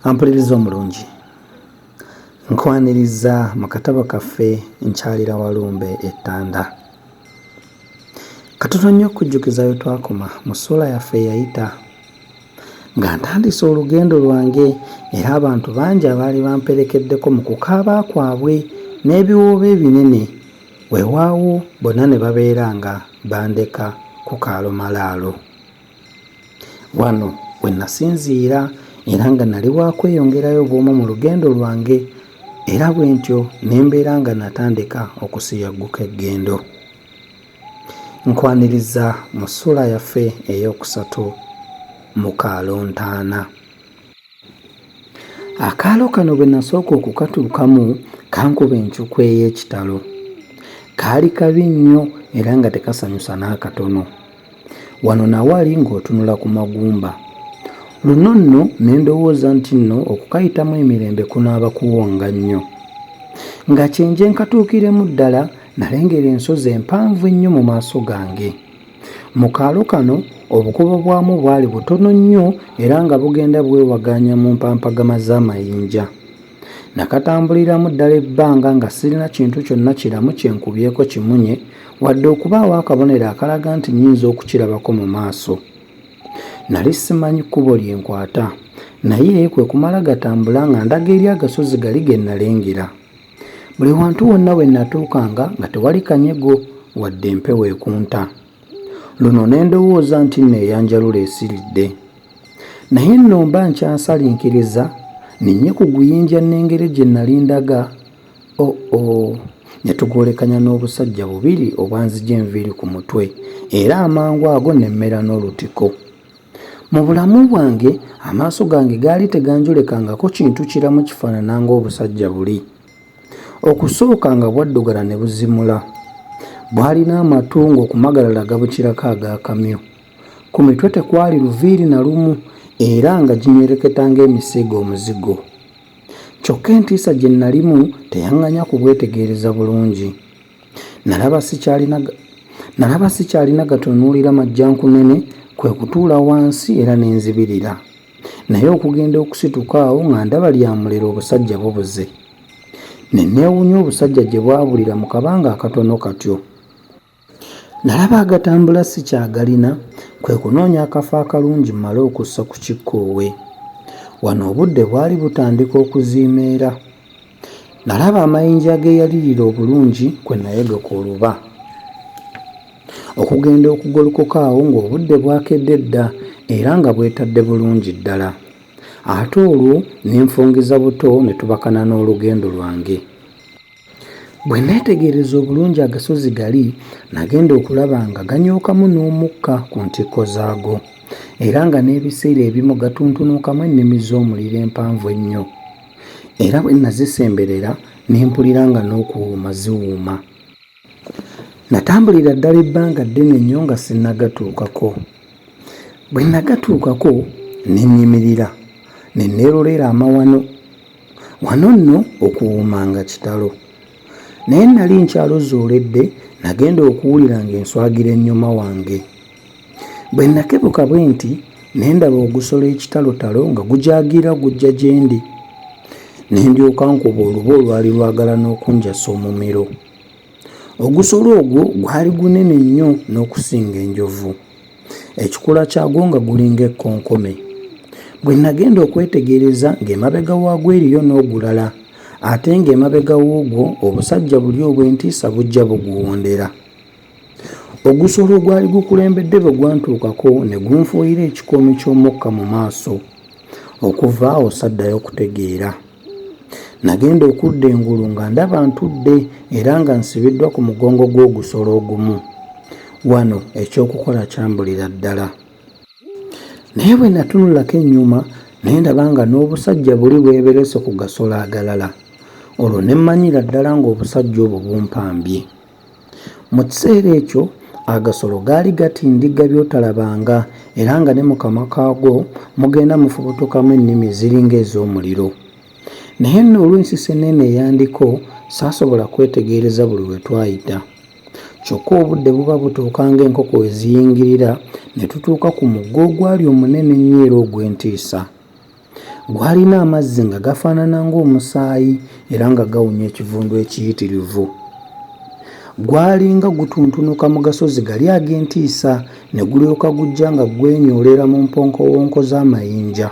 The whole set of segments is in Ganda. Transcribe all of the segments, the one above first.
Ampuliriza omulungi, nkwaniriza mu katabo kaffe Nkyalira Walumbe Ettanda. Katono nnyo okujjukiza we twakoma mu ssuula yaffe eyayita nga ntandise olugendo lwange era abantu bangi abaali bamperekeddeko mu kukaaba kwabwe n'ebiwoobe ebinene, weewaawo bonna ne babeera nga bandeka ku kaalomalaalo. Wano we nasinziira era nga nali waakweyongerayo bw'omu mu lugendo lwange, era bwe ntyo ne mbeera nga natandika okusiyagguka eggendo. Nkwaniriza mu ssuula yaffe ey'okusatu mu kaalo ntaana. Akaalo kano bwe nasooka okukatuukamu kankuba enkyuku ey'ekitalo. Kaali kabi nnyo era nga tekasanyusa n'akatono. Wano nawali ng'otunula ku magumba. Luno nno ne ndowooza nti nno okukayitamu emirembe kunaaba kuwonga nnyo. Nga kyenje nkatuukiremu ddala nalengera ensozi empanvu ennyo mu maaso gange. Mu kaalo kano obukubo bwamu bwali butono nnyo era nga bugenda bwewaganya mu mpampagama z'amayinja. Nakatambuliramu ddala ebbanga nga sirina kintu kyonna kiramu kye nkubyeko kimunye wadde okubaawo akabonero akalaga nti nnyinza okukirabako mu maaso. Nali simanyi kkubo lye nkwata, naye kwe kumala gatambula nga ndaga eri agasozi gali ge nalengera. Buli wantu wonna we natuukanga nga tewali kanyego wadde empewo ekunta. Luno ne ndowooza nti nno eyanjalula esiridde. Naye nno mba nkyasalinkiriza ninye ku guyinja nnengere gye nali ndaga, ne tugoolekanya n'obusajja bubiri obwanzija enviiri ku mutwe era amangu ago ne mmera n'olutiko. Mu bulamu bwange amaaso gange gaali teganjolekangako kintu kiramu kifaanana ng'obusajja buli. Okusooka nga bwaddugala ne buzimula. Bwalina amatu ng'okumagalala gabukirako ag'akamyu. Ku mitwe tekwali luviiri na lumu era nga ginyereketa ng'emisiigo omuzigo. Kyokka entiisa gye nalimu teyaŋŋanya kubwetegereza bulungi. Nalaba sikyalina gatunuulira majjankunene, kwe kutuula wansi era ne nzibirira. Naye okugenda okusituka awo nga ndaba lyamulera obusajja bubuze. Ne neewuunya obusajja gye bwabulira mu kabanga akatono katyo. Nalaba agatambula sikyagalina, kwe kunoonya akafo akalungi mmale okussa ku kikkoowe. Wano obudde bwali butandika okuziimeera. Nalaba amayinja ageeyalirira obulungi kwe nayegoka oluba. Okugenda okugolokoka awo ng'obudde bwakedde dda era nga bwetadde bulungi ddala. Ate olwo ne nfungiza buto ne tubakana n'olugendo lwange. Bwe neetegereza obulungi agasozi gali, nagenda okulaba nga ganyookamu n'omukka ku ntikko zaago era nga n'ebiseera ebimu gatuntunuukamu ennimi z'omuliro empanvu ennyo. Era bwe nazisemberera ne mpulira nga n'okuwuuma ziwuuma. Natambulira ddala ebbanga ddene nnyo nga sinnagatuukako. Bwe nagatuukako ne nyimirira ne neerolera amawano. Wano nno okuwuuma nga kitalo. Naye nali nkyalozooledde, nagenda okuwulira ng'enswagira ennyuma wange. Bwe nakebuka bwe nti ne ndaba ogusolo ekitalotalo nga gujaagira gujja gye ndi. Ne ndyoka nkuba oluba olwali lwagala n'okunjasa omumiro. Ogusolo ogwo gwali gunene nnyo n'okusinga enjovu. Ekikula kyagwo nga gulinga ekkonkome. Bwe nagenda okwetegereza ng'emabega waagwo eriyo n'ogulala, ate ng'emabega woogwo obusajja buli obw'entiisa bujja buguwondera. Ogusolo gwali gukulembedde bwe gwantuukako ne gunfuuyira ekikoomi ky'omukka mu maaso. Okuva awo saddayo kutegeera. Nagenda okudda engulu nga ndaba ntudde era nga nsibiddwa ku mugongo gw'ogusolo ogumu. Wano ekyokukola kyambulira ddala. Naye bwe natunulako ennyuma ne ndaba nga n'obusajja buli bweberese ku gasolo agalala. Olwo ne mmanyira ddala ng'obusajja obwo bumpambye. Mu kiseera ekyo agasolo gaali gatindiga by'otalabanga era nga ne mu kamwa kaagwo mugenda mufubutukamu ennimi ziringa ez'omuliro. Naye nno olw'ensisi ennene eyandiko saasobola kwetegereza buli we twayita. Kyokka obudde buba butuuka ng'enkoko we ziyingirira ne tutuuka ku mugga ogwali omunene nnyo era ogw'entiisa. gwalina amazzi nga gafaanana ng'omusaayi era nga gawunya ekivundu ekiyitirivu. Gwalinga gutuntunuka mu gasozi gali ag'entiisa ne gulyoka gujja nga gwenyoolera mu mponkowonko z'amayinja.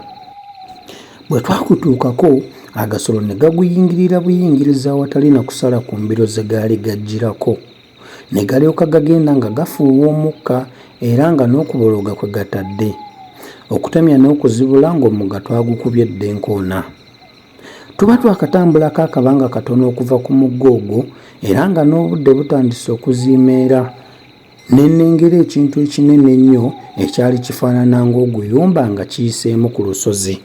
Bwe twakutuukako agasolo ne gaguyingirira buyingiriza awatali na kusala ku mbiro ze gaali gajjirako, ne galyoka gagenda nga gafuuwa omukka era nga n'okubologa kwe gatadde, okutemya n'okuzibula ng'omugga twagukubye eddenkoona. Tuba twakatambulako akabanga katono okuva ku mugga ogwo era nga n'obudde butandise okuziimeera, ne nnengera ekintu ekinene ennyo ekyali kifaanana ng'oguyumba nga kiyiseemu ku lusozi.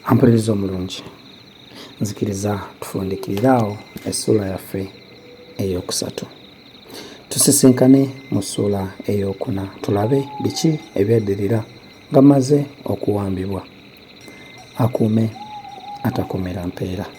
Ampuliriza omulungi, nzikiriza tufundikirire awo essuula yaffe eyokusatu, tusisinkane mu ssuula eyokuna tulabe biki ebyaddirira nga maze okuwambibwa. Akuume atakumira mpeera.